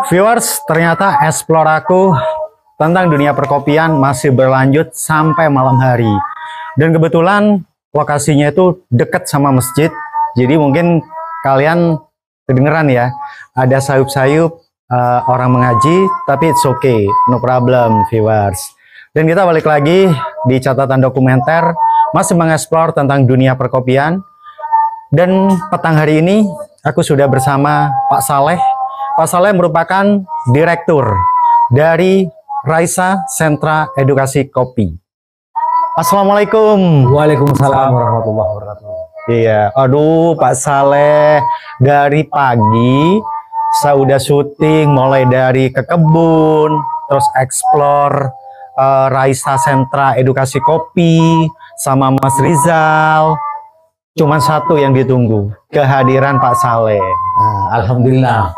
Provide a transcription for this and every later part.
Viewers, ternyata explore aku tentang dunia perkopian masih berlanjut sampai malam hari. Dan kebetulan lokasinya itu dekat sama masjid. Jadi mungkin kalian kedengeran ya, ada sayup-sayup orang mengaji, tapi it's okay, no problem viewers. Dan kita balik lagi di catatan dokumenter, masih mengeksplor tentang dunia perkopian. Dan petang hari ini aku sudah bersama Pak Saleh. Pak Saleh merupakan direktur dari Raisa Sentra Edukasi Kopi. Assalamualaikum. Waalaikumsalam warahmatullahi wabarakatuh. Iya, aduh Pak Saleh, dari pagi saya udah syuting mulai dari ke kebun, terus explore Raisa Sentra Edukasi Kopi sama Mas Rizal. Cuman satu yang ditunggu, kehadiran Pak Saleh. Alhamdulillah,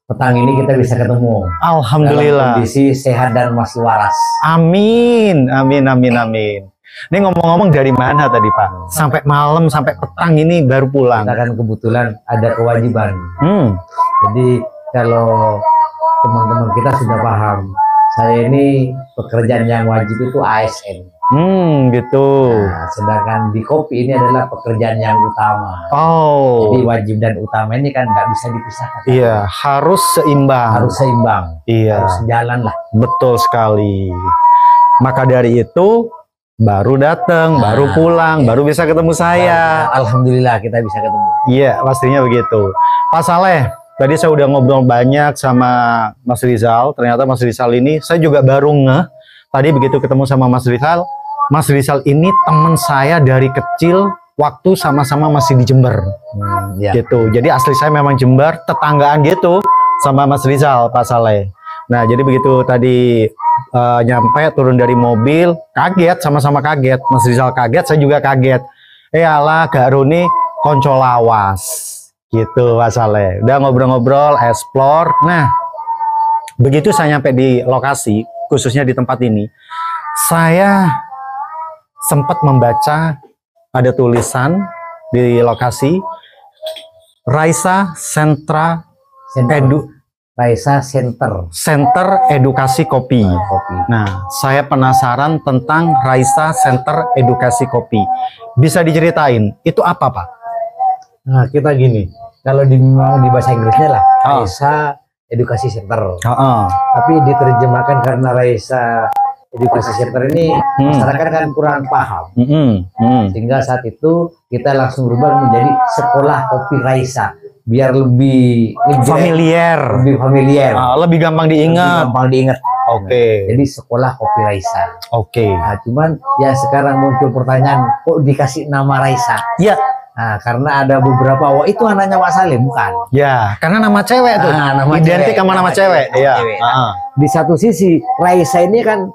petang ini kita bisa ketemu. Alhamdulillah. Dalam kondisi sehat dan masih waras. Amin, amin, amin, amin. Ini ngomong-ngomong dari mana tadi Pak? Sampai malam, sampai petang ini baru pulang. Kita kan kebetulan ada kewajiban. Jadi kalau teman-teman kita sudah paham, saya ini pekerjaan yang wajib itu ASN. Gitu. Nah, sedangkan di kopi ini adalah pekerjaan yang utama. Oh. Jadi wajib dan utama ini kan nggak bisa dipisahkan. Iya, harus seimbang. Harus seimbang. Iya. Harus sejalan lah. Betul sekali. Maka dari itu baru datang, baru pulang, baru bisa ketemu saya. Alhamdulillah kita bisa ketemu. Iya, pastinya begitu. Pak Saleh, tadi saya udah ngobrol banyak sama Mas Rizal. Ternyata Mas Rizal ini saya juga baru ngeh. Tadi begitu ketemu sama Mas Rizal ini teman saya dari kecil waktu sama-sama masih di Jember. Gitu. Jadi asli saya memang Jember, tetanggaan gitu sama Mas Rizal, Pak Saleh. Nah, jadi begitu tadi nyampe turun dari mobil, kaget, sama-sama kaget. Mas Rizal kaget, saya juga kaget. Alah, Gak Runi konco lawas. Gitu, Pak Saleh. Udah ngobrol-ngobrol, explore. Nah, begitu saya nyampe di lokasi, khususnya di tempat ini, saya sempat membaca ada tulisan di lokasi Raisa Sentra Raisa Center Edukasi Kopi. Nah, saya penasaran tentang Raisa Center Edukasi Kopi. Bisa diceritain itu apa, Pak? Nah, kita gini, kalau di bahasa Inggrisnya lah Raisa Edukasi Center. Tapi diterjemahkan karena Raisa Edukasi Center ini masyarakat kan kurang paham. Sehingga saat itu kita langsung berubah menjadi Sekolah Kopi Raisa biar lebih familiar. Lebih gampang diingat. Oke. Jadi Sekolah Kopi Raisa. Oke. Nah, cuman ya sekarang muncul pertanyaan, kok dikasih nama Raisa? Ya. Nah, karena ada beberapa, wah itu anaknya Pak Saleh, bukan? Ya, karena nama cewek tuh. Nama identik sama nama cewek. Iya. Di satu sisi, Raisa ini kan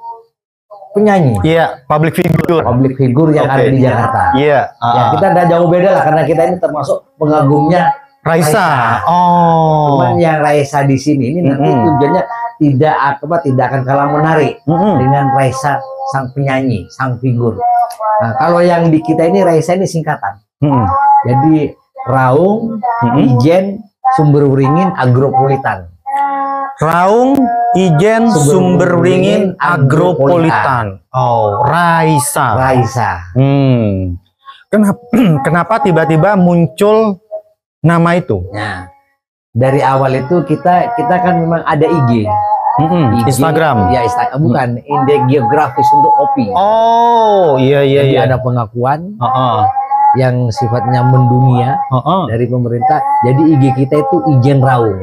penyanyi. Iya, public figure yang ada di Jakarta. Iya. Ya, kita nggak jauh beda lah, karena kita ini termasuk pengagumnya Raisa. Cuman yang Raisa di sini ini nanti tujuannya tidak akan kalah menarik dengan Raisa sang penyanyi, sang figur. Nah, kalau yang di kita ini Raisa ini singkatan. Jadi Raung, Ijen, Sumberwringin, Agropolitan. Raung, Ijen, Sumberwringin, Agropolitan. Oh, Raisa. Kenapa tiba-tiba muncul nama itu? Nah, dari awal itu kita kan memang ada IG. Instagram. Ya, Instagram bukan indeks geografis untuk kopi. Oh, iya. Jadi ada pengakuan yang sifatnya mendunia dari pemerintah. Jadi IG kita itu Ijen Raung.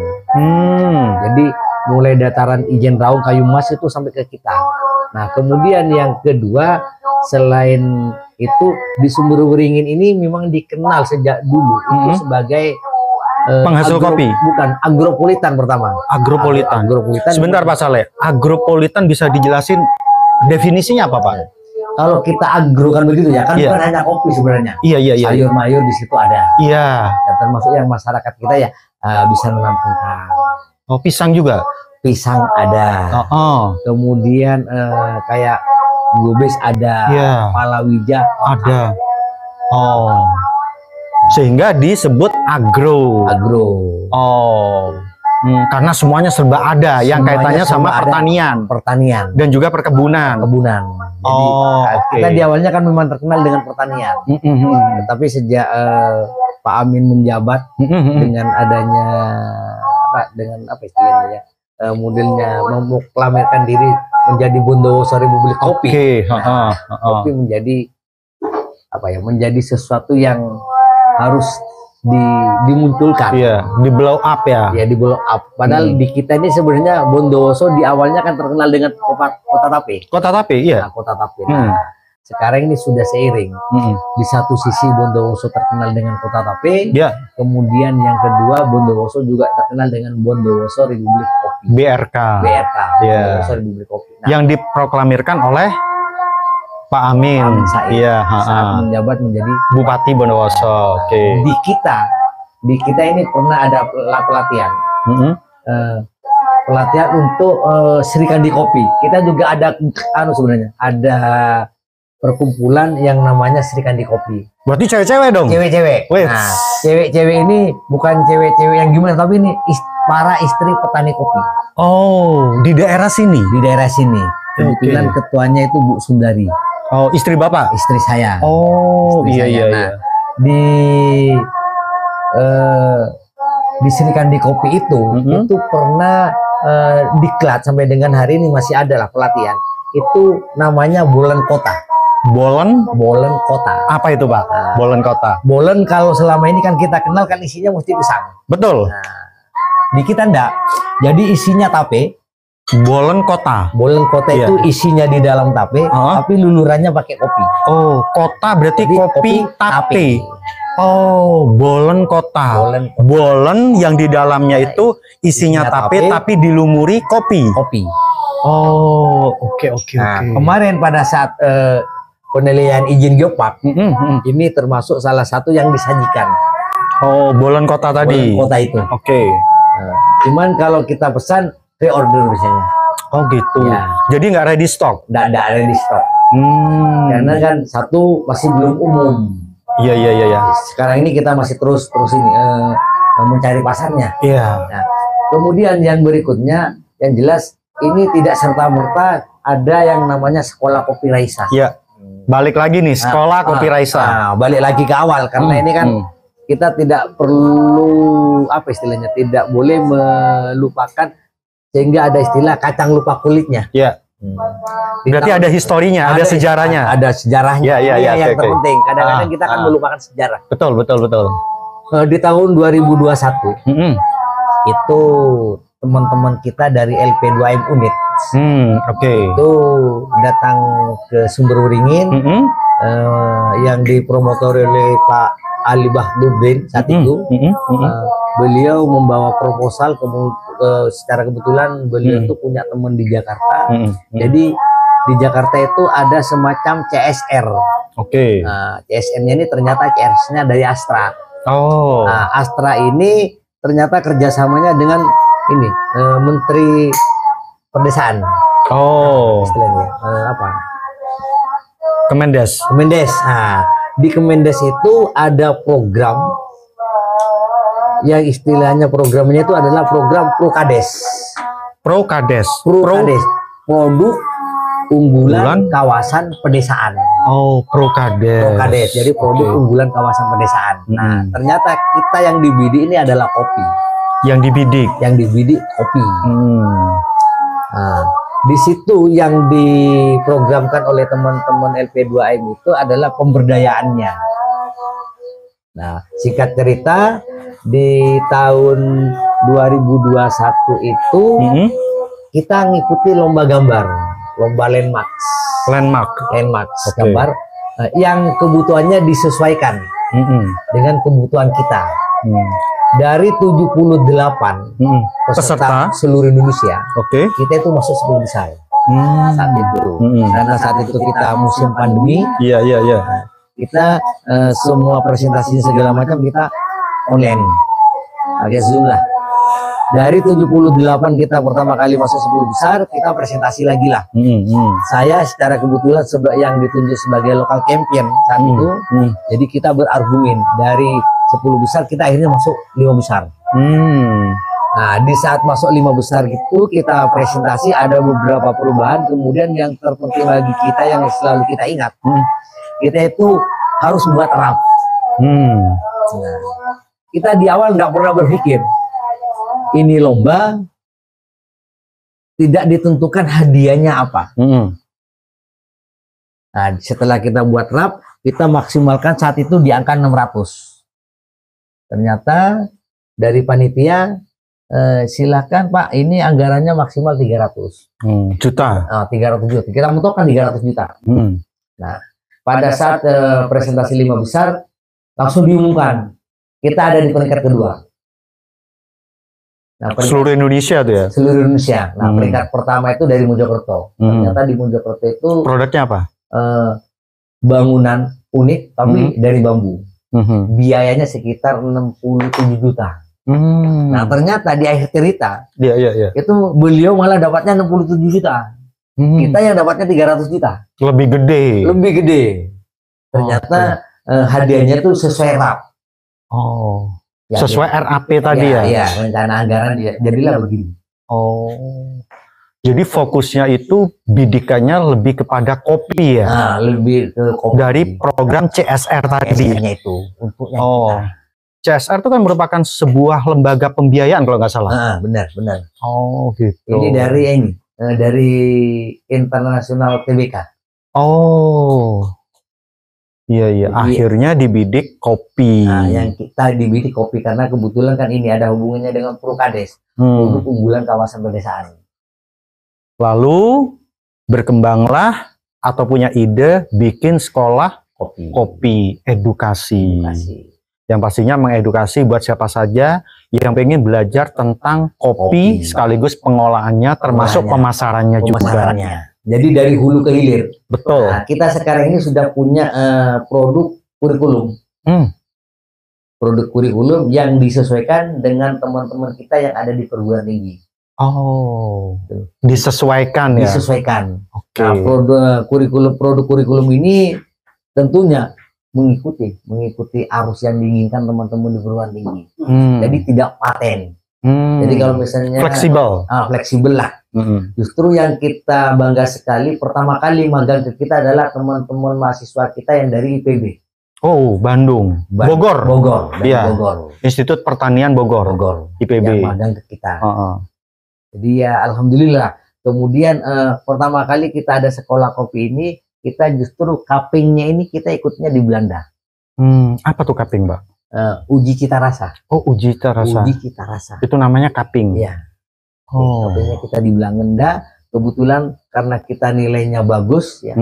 Jadi mulai dataran Ijen Raung Kayu Mas itu sampai ke kita. Nah, kemudian yang kedua, selain itu di Sumberwringin ini memang dikenal sejak dulu itu sebagai penghasil kopi. Bukan, Agropolitan pertama. Agropolitan. Sebentar Pak Saleh, Agropolitan bisa dijelasin definisinya apa, Pak? Kalau kita agro kan begitu ya, kan bukan hanya kopi sebenarnya. Iya. Sayur mayur di situ ada. Iya. Dan termasuk yang masyarakat kita ya bisa menanam kentang. Oh, pisang juga. Pisang ada. Kemudian kayak gobes ada. Palawija ada. Sehingga disebut agro. Karena semuanya serba ada yang kaitannya sama pertanian dan juga perkebunan. Jadi, kita di awalnya kan memang terkenal dengan pertanian. Tapi sejak Pak Amin menjabat dengan adanya dengan apa istilahnya ya, modelnya memproklamirkan diri menjadi Bondowoso Republik Kopi. Kopi menjadi apa ya? Menjadi sesuatu yang harus dimunculkan, di blow up ya. Ya, di blow up. Padahal di kita ini sebenarnya Bondowoso di awalnya kan terkenal dengan kota tape. Kota tape, iya. Nah, kota tape. Nah, sekarang ini sudah seiring. Di satu sisi Bondowoso terkenal dengan kota tape, kemudian yang kedua Bondowoso juga terkenal dengan Bondowoso Republik Kopi. BRK. Bondowoso Republik Kopi. Nah, yang diproklamirkan oleh Pak Amin, saat menjabat menjadi Bupati Bondowoso. Di kita ini pernah ada pelatihan, pelatihan untuk Sri Kandi Kopi. Kita juga ada sebenarnya ada perkumpulan yang namanya Sri Kandi Kopi. Berarti cewek-cewek dong? Cewek-cewek. Nah, cewek-cewek ini bukan cewek-cewek yang gimana, tapi ini para istri petani kopi. Oh, di daerah sini? Di daerah sini. Kebetulan ketuanya itu Bu Sundari. Oh, istri Bapak? Istri saya. Oh, istri saya. Nah, di Sri Kandi Kopi itu pernah diklat sampai dengan hari ini masih ada lah pelatihan. Itu namanya Bolen Kota. Bolen Kota. Apa itu, Pak? Nah, Bolen Kota. Bolen kalau selama ini kan kita kenal kan isinya mesti pisang. Betul. Nah, di kita enggak. Jadi isinya tape. Bolen Kota. Bolen Kota itu isinya di dalam tape, tapi lulurannya pakai kopi. Oh, kota berarti kopi tape. Oh, Bolen Kota. Bolen yang di dalamnya itu isinya tape tapi dilumuri kopi. Oh, oke. Nah, kemarin pada saat penilaian izin geopark, ini termasuk salah satu yang disajikan. Oh, Bolen Kota tadi. Bolen Kota itu. Nah, cuman kalau kita pesan pre-order biasanya. Oh gitu. Ya. Jadi nggak ready stock? Nggak ready stock. Karena kan satu masih belum umum. Iya. Sekarang ini kita masih terus ini mencari pasarnya. Iya. Nah, kemudian yang berikutnya, yang jelas ini tidak serta-merta ada yang namanya sekolah kopi Raisa. Iya. Balik lagi nih sekolah kopi Raisa. Nah, balik lagi ke awal karena ini kan kita tidak perlu apa istilahnya, tidak boleh melupakan. Sehingga ada istilah kacang lupa kulitnya. Iya. Berarti ada historinya, ada sejarahnya. Ada sejarahnya. Iya, yang terpenting. Kadang-kadang kita akan melupakan sejarah. Betul. Di tahun 2021 itu teman-teman kita dari LP2M Unit itu datang ke Sumber Waringin yang dipromotori oleh Pak Ali Bahdudin saat itu. Beliau membawa proposal secara kebetulan beliau itu punya teman di Jakarta. Jadi di Jakarta itu ada semacam CSR. Nah, CSR-nya ini ternyata CSR-nya dari Astra. Nah, Astra ini ternyata kerjasamanya dengan ini Menteri Perdesaan. Istilahnya apa? Kemendes. Nah, di Kemendes itu ada program yang istilahnya programnya itu adalah program Prokades. Produk unggulan kawasan pedesaan. Oh, Prokades. Jadi produk unggulan kawasan pedesaan. Nah, ternyata kita yang dibidik ini adalah kopi. Yang dibidik kopi. Nah, di situ yang diprogramkan oleh teman-teman LP2M itu adalah pemberdayaannya. Nah, singkat cerita, di tahun 2021 itu kita ngikuti lomba gambar, lomba landmark gambar yang kebutuhannya disesuaikan dengan kebutuhan kita. Dari 78 peserta seluruh Indonesia, kita itu masuk 10 besar saat itu. Karena saat itu kita musim pandemi, kita semua presentasi segala macam kita online, agak Zoom lah. Dari 78 kita pertama kali masuk 10 besar, kita presentasi lagi lah. Saya secara kebetulan yang ditunjuk sebagai lokal champion saat itu, jadi kita berargumen dari 10 besar kita akhirnya masuk 5 besar. Nah, di saat masuk 5 besar itu kita presentasi ada beberapa perubahan. Kemudian yang terpenting bagi kita yang selalu kita ingat, kita itu harus buat rap. Nah, kita di awal nggak pernah berpikir ini lomba, tidak ditentukan hadiahnya apa. Nah, setelah kita buat rap, kita maksimalkan saat itu di angka 600. Ternyata dari panitia, silakan Pak, ini anggarannya maksimal 300 juta. 300 juta. Kita menentukan 300 juta. Nah, pada saat presentasi 5 besar, langsung diumumkan kita ada di peringkat kedua. Nah, seluruh Indonesia tuh ya? Seluruh Indonesia. Nah, peringkat pertama itu dari Mojokerto. Ternyata di Mojokerto itu produknya apa? Bangunan unik tapi dari bambu. Biayanya sekitar 67 juta. Nah, ternyata di akhir cerita itu beliau malah dapatnya 67 juta. Kita yang dapatnya 300 juta. Lebih gede. Ternyata hadiahnya tuh sesuai RAP. Ya, sesuai RAP tadi ya? Iya, rencana anggaran jadilah begini. Jadi fokusnya itu bidikannya lebih kepada kopi ya? Nah, lebih ke kopi. Dari program CSR tadi? Itu. Untuk CSR itu kan merupakan sebuah lembaga pembiayaan kalau nggak salah? Benar. Gitu. Ini dari internasional TBK. Iya. Akhirnya dibidik kopi. Nah, yang kita dibidik kopi karena kebetulan kan ini ada hubungannya dengan Prukades, produk unggulan kawasan pedesaan. Lalu berkembanglah atau punya ide bikin sekolah kopi edukasi. Yang pastinya mengedukasi buat siapa saja yang pengen belajar tentang kopi sekaligus pengolahannya termasuk pemasarannya juga. Jadi dari hulu ke hilir. Betul. Nah, kita sekarang ini sudah punya produk kurikulum. Produk kurikulum yang disesuaikan dengan teman-teman kita yang ada di perguruan tinggi. Disesuaikan ya. Disesuaikan. Nah, produk kurikulum ini tentunya mengikuti arus yang diinginkan teman-teman di perguruan tinggi. Jadi tidak paten. Jadi kalau misalnya fleksibel lah. Justru yang kita bangga sekali, pertama kali magang ke kita adalah teman-teman mahasiswa kita yang dari IPB. Bandung. Bogor. Iya. Institut Pertanian Bogor. IPB. Yang magang ke kita. Jadi ya alhamdulillah. Kemudian pertama kali kita ada sekolah kopi ini, kita justru cuppingnya ini kita ikutnya di Belanda. Apa tuh cupping, Mbak? Uji cita rasa. Uji cita rasa. Itu namanya cupping. Iya. Cuppingnya kita di Belanda. Kebetulan karena kita nilainya bagus ya.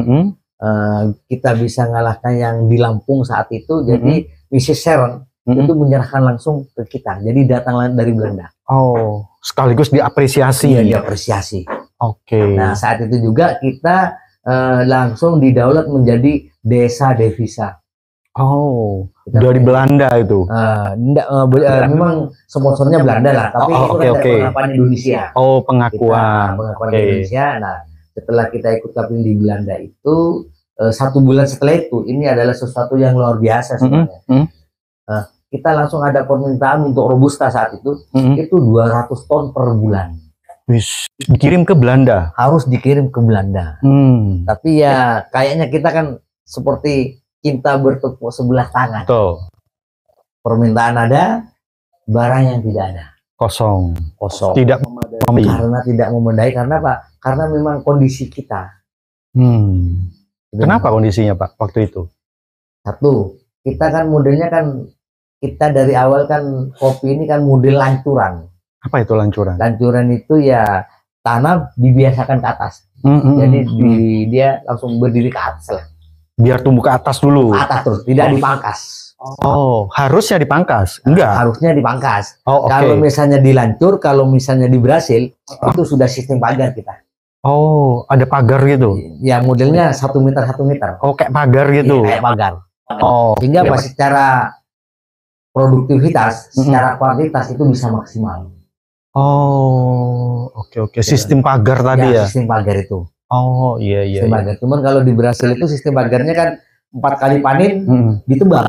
Kita bisa ngalahkan yang di Lampung saat itu. Jadi Mrs. Sharon itu menyerahkan langsung ke kita. Jadi datang dari Belanda. Sekaligus diapresiasi. Iya, diapresiasi. Nah, saat itu juga kita langsung didaulat menjadi desa devisa. Dari Belanda itu? Memang sponsornya Belanda lah, tapi itu kan pengakuan Indonesia. Pengakuan Indonesia. Nah, setelah kita ikut cupping di Belanda itu 1 bulan setelah itu, ini adalah sesuatu yang luar biasa sebenarnya. Kita langsung ada permintaan untuk Robusta saat itu 200 ton per bulan. Dikirim ke Belanda? Harus dikirim ke Belanda. Tapi ya kayaknya kita kan seperti cinta bertepuk sebelah tangan. Permintaan ada, barang yang tidak ada. Kosong. Tidak memadai. Karena tidak memadai, karena Pak, karena memang kondisi kita. Kenapa kondisinya Pak waktu itu? Satu, kita kan modelnya kan, kita dari awal kan kopi ini kan model lancuran. Apa itu lancuran? Lancuran itu ya tanam dibiasakan ke atas. Jadi dia langsung berdiri ke atas lah. Biar tumbuh ke atas dulu. Ke atas terus, tidak dipangkas. Harusnya dipangkas? Enggak. Harusnya dipangkas. Kalau misalnya dilancur, kalau misalnya di Brasil, itu sudah sistem pagar kita. Ada pagar gitu? Ya modelnya 1 meter 1 meter. Kayak pagar gitu? Iya, kayak pagar. Sehingga secara produktivitas, secara kuantitas itu bisa maksimal. Sistem pagar tadi ya? Sistem pagar itu. Iya. Cuman kalau di Brasil itu sistem pagarnya kan 4 kali panen ditebang.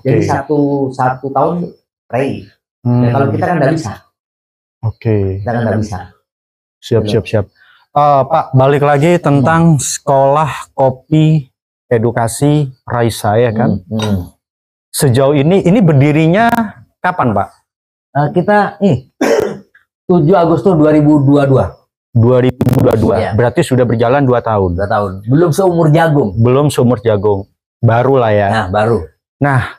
Jadi satu tahun rei. Kalau kita kan nggak bisa. Oke. Kita kan nggak bisa. Siap. Pak, balik lagi tentang sekolah kopi edukasi Raisa ya kan? Sejauh ini berdirinya kapan, Pak? Kita 7 Agustus 2022. 2022. Ya. Berarti sudah berjalan 2 tahun. 2 tahun. Belum seumur jagung. Belum seumur jagung. Baru lah ya. Nah,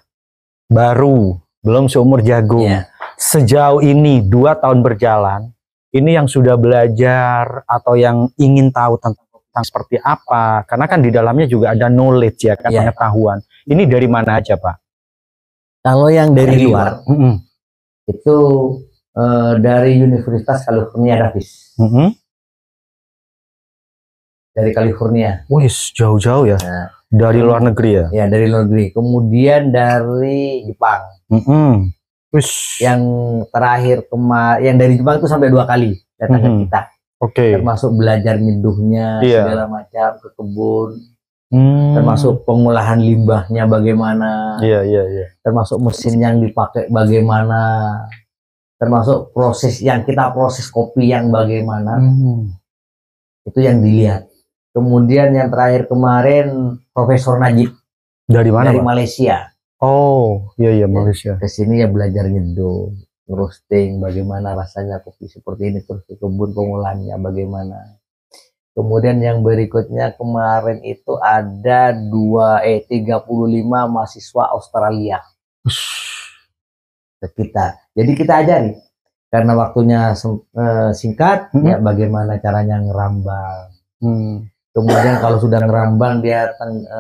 baru. Belum seumur jagung. Ya. Sejauh ini 2 tahun berjalan, ini yang sudah belajar atau yang ingin tahu tentang seperti apa, karena kan di dalamnya juga ada knowledge ya kan, pengetahuan. Ini dari mana aja, Pak? Kalau yang dari luar, itu dari Universitas California Davis. Dari California. Wis, jauh-jauh ya. Nah, dari luar negeri ya? Ya, dari luar negeri. Kemudian dari Jepang. Wis. Yang terakhir yang dari Jepang itu sampai 2 kali datang ke kita. Termasuk belajar nyeduhnya, segala macam, ke kebun. Termasuk pengolahan limbahnya bagaimana. Termasuk mesin yang dipakai bagaimana. Termasuk proses yang kita proses kopi yang bagaimana. Itu yang dilihat. Kemudian yang terakhir kemarin Profesor Najib. Dari mana, Dari Pak? Malaysia. Oh, iya Malaysia. Kesini ya belajar nyeduh, roasting, bagaimana rasanya kopi seperti ini, terus ke kebun pengolahannya bagaimana. Kemudian yang berikutnya kemarin itu ada 35 mahasiswa Australia ke kita. Jadi kita ajari karena waktunya singkat, ya bagaimana caranya ngerambang. Kemudian kalau sudah ngerambang dia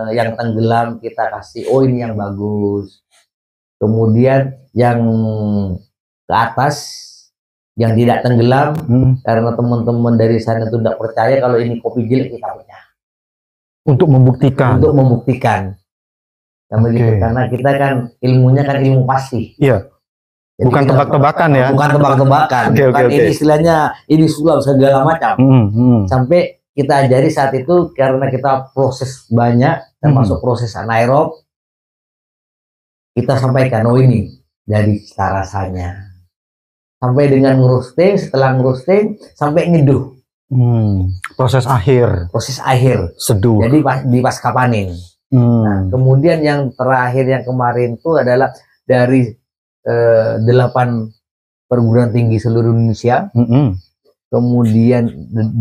yang tenggelam kita kasih, oh ini yang bagus. Kemudian yang ke atas yang tidak tenggelam, karena teman-teman dari sana itu tidak percaya kalau ini kopi jelek, kita pecah. Untuk membuktikan. Karena kita kan ilmunya kan ilmu pasti. Iya. Jadi bukan tebak-tebakan ya. Bukan tebak-tebakan. Ini istilahnya ini sulap segala macam. Sampai kita ajari saat itu karena kita proses banyak, termasuk proses anaerob, kita sampaikan, oh ini dari cita rasanya. Sampai dengan ngerosting, setelah ngerosting, sampai nyeduh. Proses akhir. Seduh. Jadi di pasca panen. Nah, kemudian yang terakhir yang kemarin itu adalah dari 8 perguruan tinggi seluruh Indonesia. Kemudian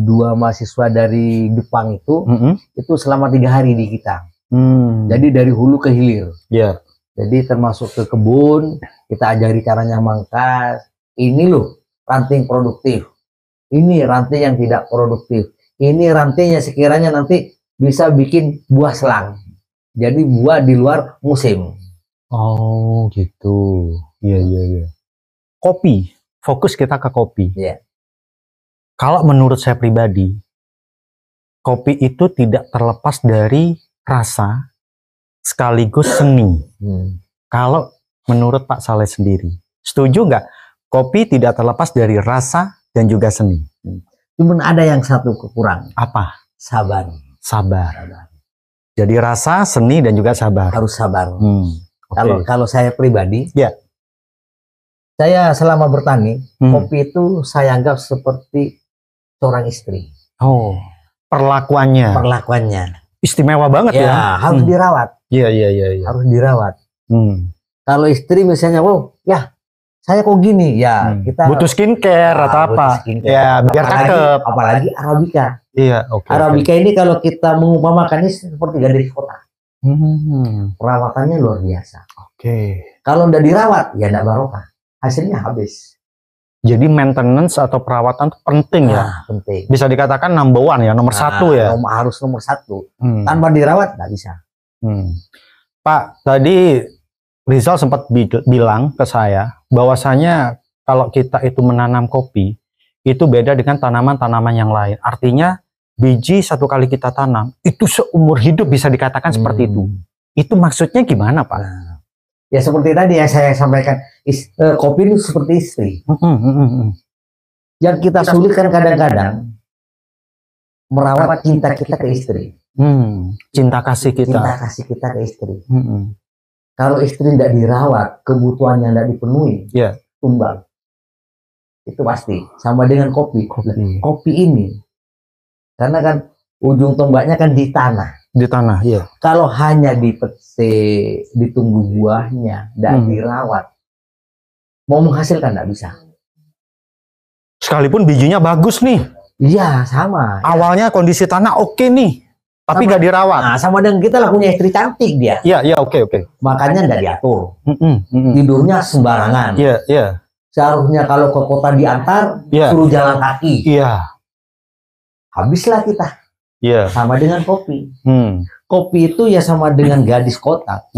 2 mahasiswa dari Jepang itu selama 3 hari di kita. Jadi dari hulu ke hilir. Jadi termasuk ke kebun, kita ajari caranya mangkas. Ini loh ranting produktif. Ini ranting yang tidak produktif. Ini rantingnya sekiranya nanti bisa bikin buah selang. Jadi buah di luar musim. Oh gitu. Iya. Kopi, fokus kita ke kopi. Kalau menurut saya pribadi, kopi itu tidak terlepas dari rasa sekaligus seni. Kalau menurut Pak Saleh sendiri, setuju nggak? Kopi tidak terlepas dari rasa dan juga seni. Cuman ada yang satu kekurangan. Apa? Sabar. Jadi rasa, seni dan juga sabar. Harus sabar. Kalau saya pribadi, saya selama bertani, kopi itu saya anggap seperti seorang istri. Oh, perlakuannya istimewa banget ya. Harus dirawat. Iya. Harus dirawat. Kalau istri misalnya, saya kok gini, kita butuh skincare atau apa? Ya, biar cakep. Apalagi Arabica. Iya, Arabica ini kalau kita mengumpamakan ini seperti gadis kota. Perawatannya luar biasa. Kalau udah dirawat, ya enggak barokah. Hasilnya habis. Jadi maintenance atau perawatan itu penting ya? Penting. Bisa dikatakan number 1 ya, nomor 1 ya? Harus nomor 1. Tanpa dirawat nggak bisa. Pak, tadi Rizal sempat bilang ke saya bahwasanya kalau kita itu menanam kopi itu beda dengan tanaman-tanaman yang lain. Artinya biji 1 kali kita tanam itu seumur hidup, bisa dikatakan seperti itu. Itu maksudnya gimana, Pak? Ya seperti tadi yang saya sampaikan, kopi itu seperti istri. Yang kita sulitkan kadang-kadang merawat cinta kita ke istri. Cinta kasih kita ke istri. Kalau istri tidak dirawat, kebutuhannya tidak dipenuhi, tumbang. Itu pasti. Sama dengan kopi. Kopi ini, karena kan ujung tombaknya kan di tanah. Di tanah, iya. Kalau hanya dipetik, ditunggu buahnya, dan dirawat, mau menghasilkan nggak bisa. Sekalipun bijinya bagus nih. Iya, sama. Awalnya kondisi tanah oke nih, tapi nggak dirawat. Nah, sama dengan kita lah, punya istri cantik dia. Iya, oke. Makanya nggak diatur. Tidurnya sembarangan. Iya. Seharusnya kalau ke kota diantar, suruh jalan kaki. Iya. Habislah kita. Iya. Sama dengan kopi. Kopi itu ya sama dengan gadis kota.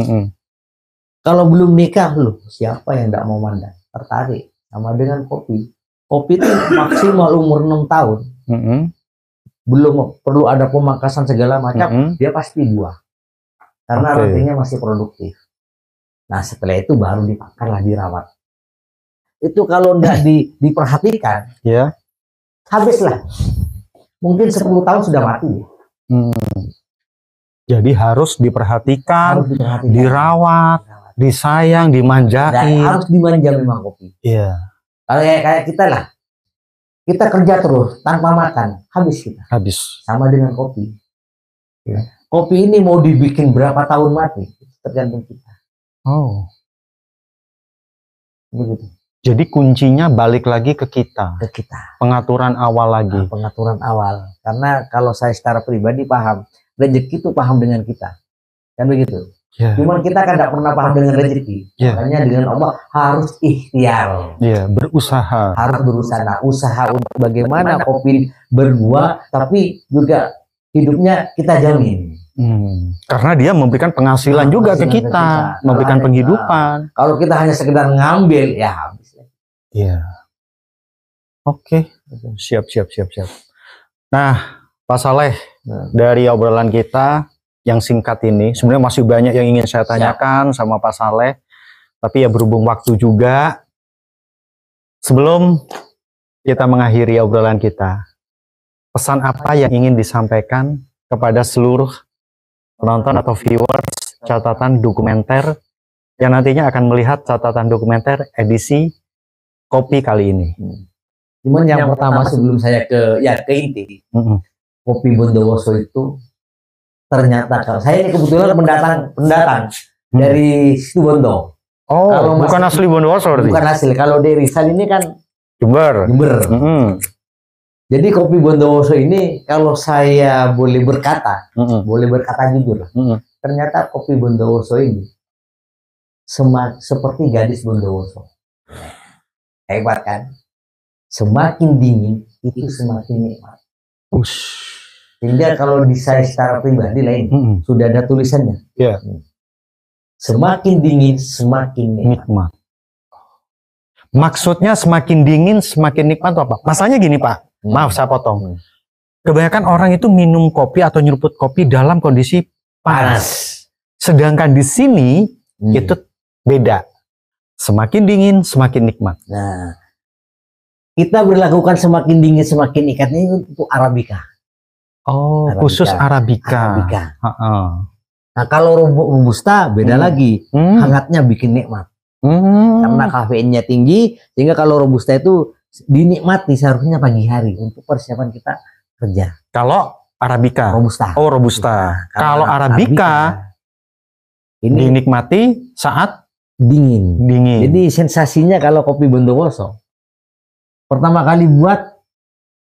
Kalau belum nikah loh, siapa yang tidak mau mandang? Tertarik. Sama dengan kopi. Kopi itu maksimal umur 6 tahun. Belum perlu ada pemangkasan segala macam, dia pasti buah. Karena rantingnya masih produktif. Nah, setelah itu baru dipakarlah, dirawat. Itu kalau enggak diperhatikan, habislah. Mungkin 10 tahun sudah mati. Jadi harus diperhatikan, dirawat, disayang, dimanjain. Harus dimanja memang kopi. Iya. Kalau kayak kita lah, kita kerja terus tanpa makan, habis kita. Habis. Sama dengan kopi. Kopi ini mau dibikin berapa tahun mati, tergantung kita. Oh. Begitu. Jadi kuncinya balik lagi ke kita. Ke kita. Pengaturan awal lagi. Nah, pengaturan awal. Karena kalau saya secara pribadi paham, rezeki itu paham dengan kita. Kan begitu. Cuman kita kan tidak pernah paham dengan rezeki. Makanya dengan Allah harus ikhtiar. Berusaha. Harus berusaha. Nah, usaha untuk bagaimana kopi berbuah, tapi juga hidupnya kita jamin. Karena dia memberikan penghasilan juga ke kita, memberikan penghidupan. Kalau kita hanya sekedar ngambil, ya habis. Iya. Oke, siap. Nah, Pak Saleh, dari obrolan kita yang singkat ini, sebenarnya masih banyak yang ingin saya tanyakan sama Pak Saleh, tapi ya berhubung waktu juga. Sebelum kita mengakhiri obrolan kita, pesan apa yang ingin disampaikan kepada seluruh penonton atau viewers catatan dokumenter yang nantinya akan melihat catatan dokumenter edisi kopi kali ini? Cuman yang pertama sebelum saya ke inti, kopi Bondowoso itu ternyata kalau saya ini kebetulan pendatang dari Situbondo. Oh, kalau bukan asli Bondowoso berarti? Bukan asli. Kalau dari Rizal ini kan Jember. Jadi kopi Bondowoso ini kalau saya boleh berkata jujur, ternyata kopi Bondowoso ini seperti gadis Bondowoso. Hebat kan? Semakin dingin itu semakin nikmat. Sehingga kalau di saya secara pribadi lain sudah ada tulisannya. Semakin dingin semakin nikmat. Maksudnya semakin dingin semakin nikmat itu apa? Masalahnya gini Pak, maaf saya potong. Kebanyakan orang itu minum kopi atau nyeruput kopi dalam kondisi panas. Sedangkan di sini itu beda. Semakin dingin semakin nikmat. Nah, kita berlakukan semakin dingin semakin nikmat ini untuk Arabica. Oh, Arabica. Khusus Arabica. Nah, kalau Robusta beda lagi. Hangatnya bikin nikmat. Karena kafeinnya tinggi, sehingga kalau Robusta itu dinikmati seharusnya pagi hari untuk persiapan kita kerja. Kalau Arabica? Robusta. Oh, Robusta. Kalau Arabica ini dinikmati saat dingin. Dingin. Jadi sensasinya kalau kopi Bondowoso pertama kali buat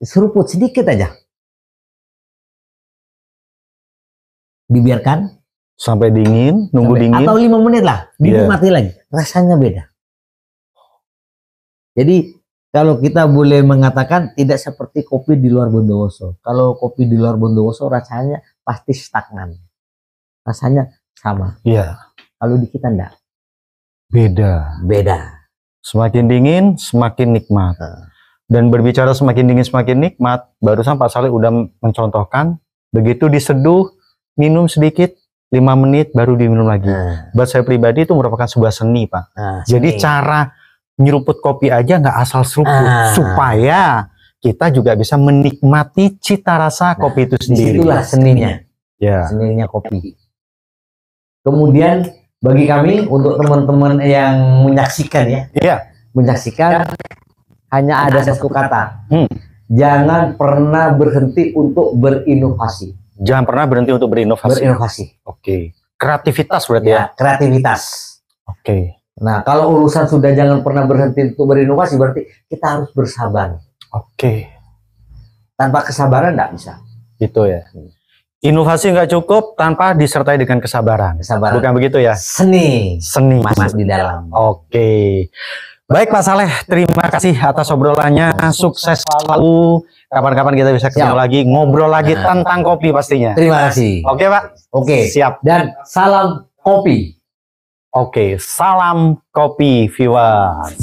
seruput sedikit aja, dibiarkan sampai dingin, nunggu dingin atau 5 menit lah, dinikmati lagi, rasanya beda. Jadi kalau kita boleh mengatakan tidak seperti kopi di luar Bondowoso. Kalau kopi di luar Bondowoso rasanya pasti stagnan, rasanya sama. Kalau di kita enggak. Beda. Semakin dingin semakin nikmat. Dan berbicara semakin dingin semakin nikmat, barusan Pak Saleh udah mencontohkan, begitu diseduh, minum sedikit, 5 menit baru diminum lagi. Buat saya pribadi itu merupakan sebuah seni Pak. Jadi cara nyeruput kopi aja nggak asal seruput, supaya kita juga bisa menikmati cita rasa kopi itu sendiri. Itulah seninya. Seninya kopi. Kemudian bagi kami, untuk teman-teman yang menyaksikan menyaksikan, hanya ada satu kata. Jangan pernah berhenti untuk berinovasi. Jangan pernah berhenti untuk berinovasi. Berinovasi. Oke. Kreativitas berarti ya? Kreativitas. Oke. Nah, kalau urusan sudah jangan pernah berhenti untuk berinovasi, berarti kita harus bersabar. Oke. Tanpa kesabaran nggak bisa. Gitu ya. Inovasi nggak cukup tanpa disertai dengan kesabaran. Kesabaran. Bukan begitu ya? Seni. Seni. Mas di dalam. Oke. Baik Pak Saleh, terima kasih atas obrolannya. Sukses selalu. Kapan-kapan kita bisa ketemu lagi, ngobrol lagi tentang kopi pastinya. Terima kasih. Oke Pak? Oke. Siap. Dan salam kopi. Oke, salam kopi viewers.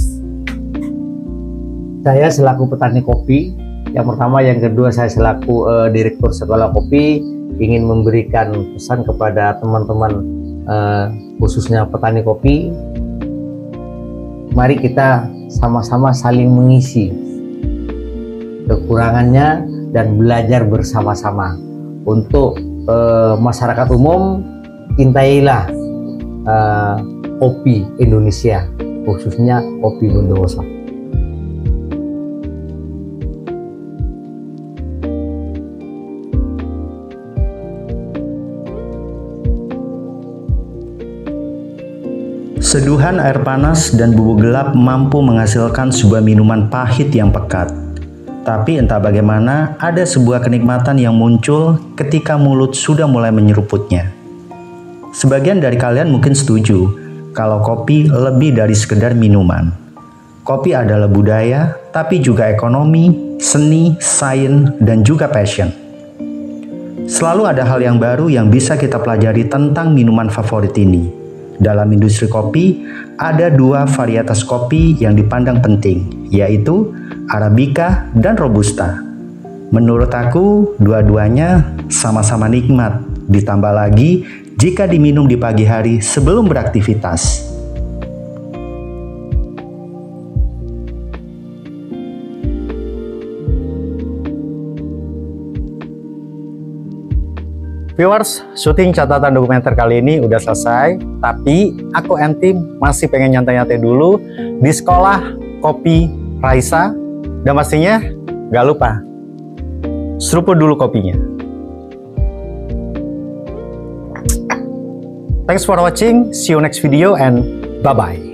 Saya selaku petani kopi, yang pertama, yang kedua saya selaku direktur sekolah kopi, ingin memberikan pesan kepada teman-teman khususnya petani kopi. Mari kita sama-sama saling mengisi kekurangannya dan belajar bersama-sama. Untuk masyarakat umum, cintailah kopi Indonesia, khususnya kopi Bondowoso. Seduhan air panas dan bubuk gelap mampu menghasilkan sebuah minuman pahit yang pekat. Tapi entah bagaimana, ada sebuah kenikmatan yang muncul ketika mulut sudah mulai menyeruputnya. Sebagian dari kalian mungkin setuju kalau kopi lebih dari sekedar minuman. Kopi adalah budaya, tapi juga ekonomi, seni, sains, dan juga passion. Selalu ada hal yang baru yang bisa kita pelajari tentang minuman favorit ini. Dalam industri kopi, ada dua varietas kopi yang dipandang penting, yaitu Arabica dan Robusta. Menurut aku, dua-duanya sama-sama nikmat, ditambah lagi jika diminum di pagi hari sebelum beraktivitas. Viewers, syuting catatan dokumenter kali ini udah selesai, tapi aku and tim masih pengen nyantai-nyantai dulu di sekolah kopi Raisa, dan pastinya gak lupa seruput dulu kopinya. Thanks for watching, see you next video and bye-bye.